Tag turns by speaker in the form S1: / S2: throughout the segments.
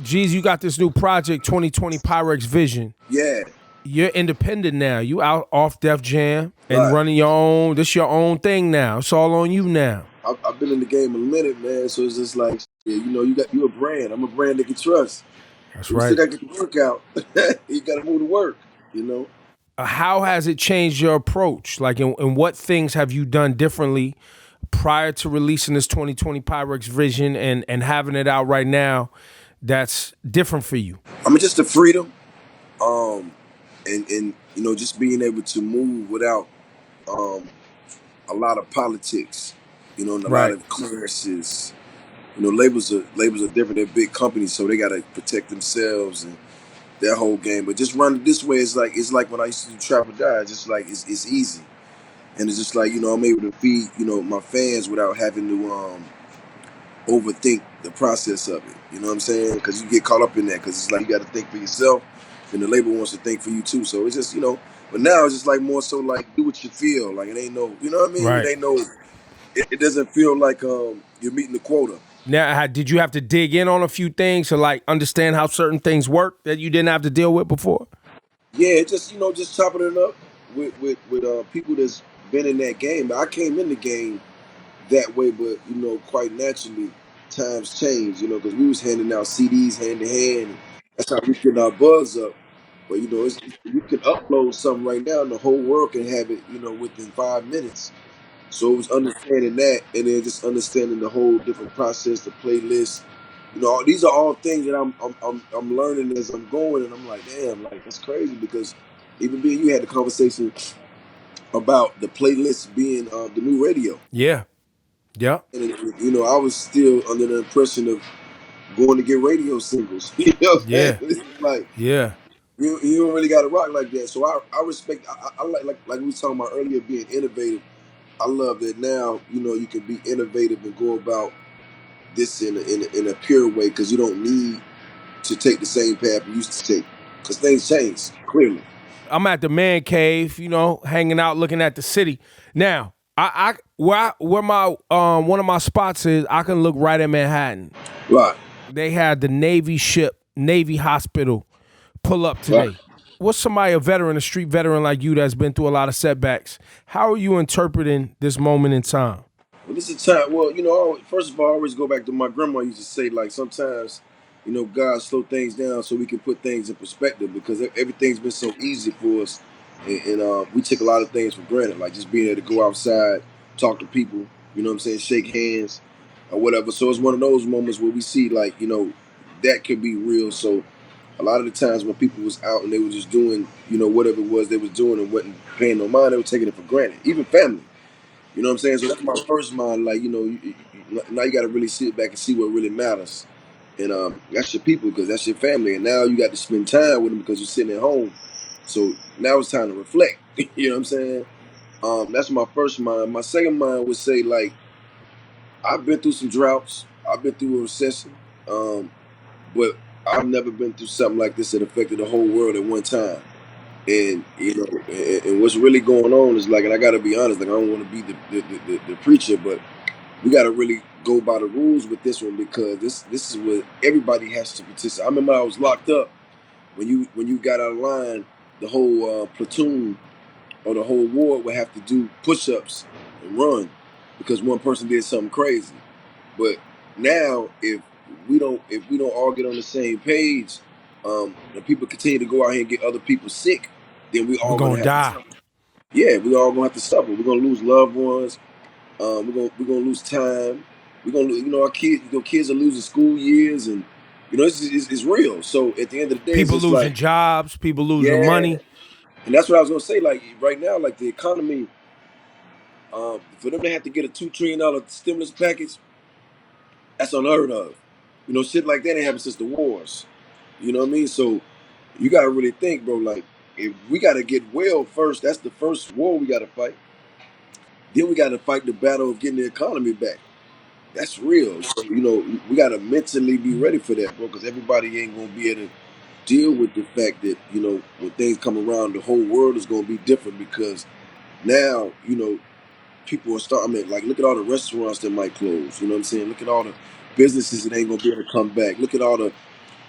S1: Jeez, you got this new project, 2020 Pyrex Vision.
S2: Yeah,
S1: You're independent now. You out off Def Jam and
S2: right.
S1: running your own. This your own thing now. It's all on you now.
S2: I've been in the game a minute, man. So it's just like, yeah, you a brand. I'm a brand they can trust.
S1: That's
S2: You still
S1: right.
S2: got to get the work out. You got to move to work. You know.
S1: How has it changed your approach? Like, in what things have you done differently prior to releasing this 2020 Pyrex Vision and having it out right now that's different for you?
S2: I mean, just the freedom, um, and just being able to move without um a lot of politics, and a lot
S1: Right.
S2: of clearances. Labels are different than big companies, so they gotta protect themselves and their whole game. But just running this way is like when I used to do Trap or Die. It's just like it's easy, and it's just like I'm able to feed my fans without having to overthink the process of it. You know what I'm saying? Because you get caught up in that. Because it's like you got to think for yourself, and the label wants to think for you too. So it's just But now it's just like more so like do what you feel. Like it ain't no, you know what I mean? It
S1: Right.
S2: ain't no. It doesn't feel like you're meeting the quota.
S1: Now, did you have to dig in on a few things to like understand how certain things work that you didn't have to deal with before?
S2: Yeah, just just chopping it up with people that's been in that game. I came in the game that way, but quite naturally, times change. Because we was handing out CDs hand to hand. That's how we getting our buzz up. But you can upload something right now, and the whole world can have it. Within 5 minutes. So it was understanding that, and then just understanding the whole different process, the playlist. These are all things that I'm learning as I'm going, and I'm like, damn, like that's crazy because even being you had the conversation about the playlist being the new radio,
S1: Yeah. Yeah.
S2: and I was still under the impression of going to get radio singles. You know what I'm saying?
S1: Yeah.
S2: It's like
S1: Yeah.
S2: you don't really got to rock like that. So I respect. I like we was talking about earlier being innovative. I love that now. You can be innovative and go about this in a pure way because you don't need to take the same path you used to take because things change clearly.
S1: I'm at the man cave, hanging out, looking at the city. Now, where my one of my spots is, I can look right at Manhattan.
S2: Right,
S1: They had the Navy ship, Navy hospital, pull up
S2: right.
S1: today. What's somebody, a veteran, a street veteran like you that's been through a lot of setbacks? How are you interpreting this moment in time?
S2: Well, this is time. Well, first of all, I always go back to my grandma used to say like sometimes, God slow things down so we can put things in perspective because everything's been so easy for us, and we take a lot of things for granted, like just being able to go outside, talk to people, what I'm saying, shake hands, or whatever. So it's one of those moments where we see like that could be real. So a lot of the times when people was out and they were just doing whatever it was they was doing and wasn't paying no mind, they were taking it for granted. Even family. You know what I'm saying? So that's my first mind. Like, now you got to really sit back and see what really matters. And that's your people because that's your family. And now you got to spend time with them because you're sitting at home. So now it's time to reflect. You know what I'm saying? That's my first mind. My second mind would say, like, I've been through some droughts. I've been through a recession. But I've never been through something like this that affected the whole world at one time. And and what's really going on is like, and I got to be honest, like I don't want to be the preacher, but we got to really go by the rules with this one because this is what everybody has to participate. I remember I was locked up when you got out of line, the whole platoon or the whole ward would have to do push-ups and run because one person did something crazy. But now, if we don't all get on the same page, and people continue to go out here and get other people sick, then we
S1: We're
S2: all gonna
S1: gonna
S2: have to
S1: die.
S2: suffer. Yeah, we all gonna have to suffer. We're gonna lose loved ones. We're gonna lose time. We're gonna our kids. Kids are losing school years, and it's real. So at the end of the day, it's
S1: People
S2: just
S1: losing
S2: like
S1: jobs, people losing
S2: yeah,
S1: money.
S2: and that's what I was gonna say. Like right now, like the economy, for them to have to get a $2 trillion stimulus package, that's unheard of. Shit like that ain't happened since the wars. You know what I mean? So you gotta really think, bro. Like, if we gotta get well first, that's the first war we gotta fight. Then we gotta fight the battle of getting the economy back. That's real. So, we gotta mentally be ready for that, bro. Because everybody ain't gonna be able to deal with the fact that when things come around, the whole world is gonna be different. Because now, people are starting. I mean, like, look at all the restaurants that might close. You know what I'm saying? Look at all the businesses that ain't gonna be able to come back. Look at all the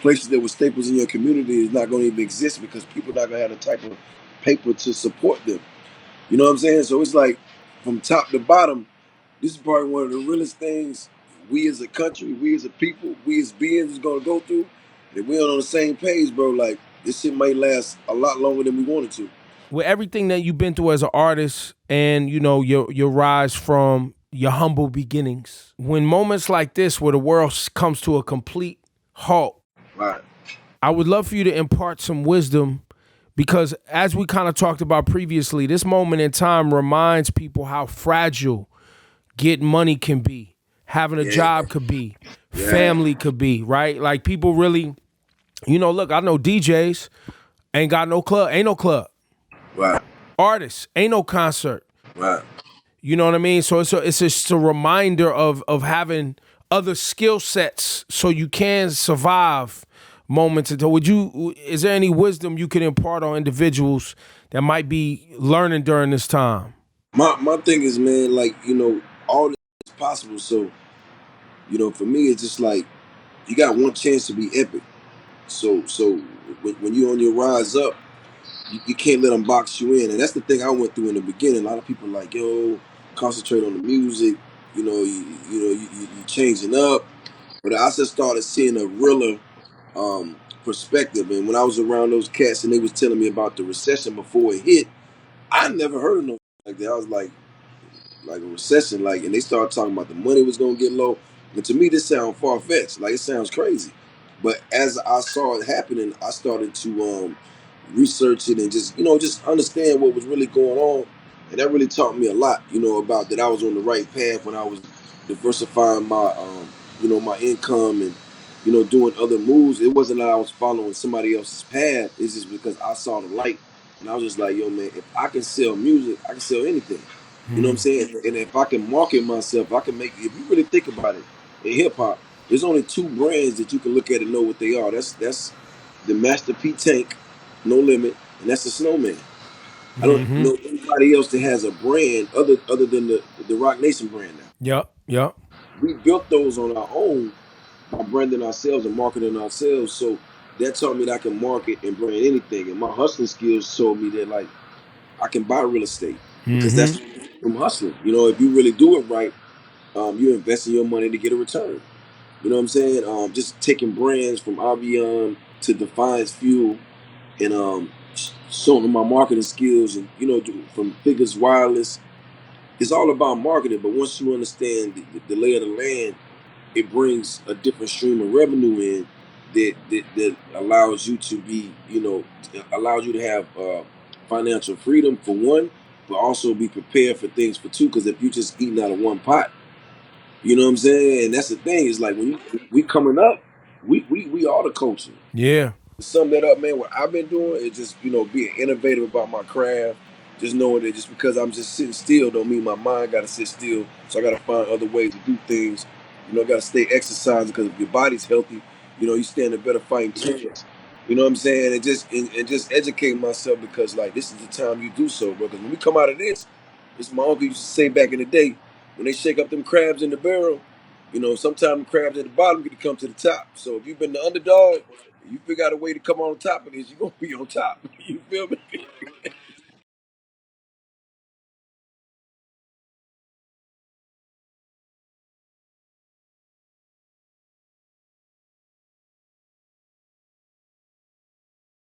S2: places that were staples in your community is not going to even exist because people not going to have the type of paper to support them. You know what I'm saying? So it's like from top to bottom, this is probably one of the realest things we as a country, we as a people, we as beings is gonna go through. If we aren't on the same page, bro, like this shit might last a lot longer than we wanted to.
S1: With everything that you've been through as an artist, and you know your rise from your humble beginnings, when moments like this, where the world comes to a complete halt,
S2: Right.
S1: I would love for you to impart some wisdom, because as we kind of talked about previously, this moment in time reminds people how fragile getting money can be, having a
S2: Yeah.
S1: job could be,
S2: Yeah.
S1: family could be, right? Like people really, look, I know DJs ain't got no club, ain't no club.
S2: Right.
S1: Artists ain't no concert.
S2: Right.
S1: You know what I mean? So it's just a reminder of having other skill sets so you can survive moments. Until is there any wisdom you could impart on individuals that might be learning during this time?
S2: My thing is, man, like, all this is possible. So, for me it's just like you got one chance to be epic. So when you're on your rise up, you can't let them box you in, and that's the thing I went through in the beginning. A lot of people like, yo, concentrate on the music. You changing up, but I just started seeing a realer perspective. And when I was around those cats and they was telling me about the recession before it hit, I never heard of no like that. I was like a recession, like, and they started talking about the money was gonna get low. And to me, this sounds far fetched. Like it sounds crazy. But as I saw it happening, I started to research it and just understand what was really going on. And that really taught me a lot, about that I was on the right path when I was diversifying my income and doing other moves. It wasn't that I was following somebody else's path. It's just because I saw the light, and I was just like, yo, man, if I can sell music, I can sell anything. You know what I'm saying? And if I can market myself, I can make. If you really think about it, in hip hop, there's only two brands that you can look at and know what they are. That's the Master P Tank, No Limit, and that's the Snowman. I don't know anybody else that has a brand other than the Rock Nation brand now.
S1: Yep, yep.
S2: We built those on our own by branding ourselves and marketing ourselves. So that taught me that I can market and brand anything. And my hustling skills showed me that like I can buy real estate because that's from hustling. If you really do it right, you invest in your money to get a return. You know what I'm saying? Just taking brands from Avion to Defiance Fuel and showing them my marketing skills and from Figures Wireless. It's all about marketing, but once you understand the lay of the land, it brings a different stream of revenue in that allows you to be, allows you to have financial freedom for one, but also be prepared for things for two. Because if you just eating out of one pot, you know what I'm saying? And that's the thing. Is like when we coming up, we are the culture.
S1: Yeah.
S2: To sum that up, man, what I've been doing is just, being innovative about my craft. Just knowing that just because I'm just sitting still don't mean my mind got to sit still. So I got to find other ways to do things. I got to stay exercising because if your body's healthy, you stand a better fighting chance. You know what I'm saying? And just educate myself because like this is the time you do so, bro. Because when we come out of this my uncle used to say back in the day when they shake up them crabs in the barrel. Sometimes the crabs at the bottom get to come to the top. So if you've been the underdog, you figure out a way to come on top of this, you're gonna be on top. You feel me?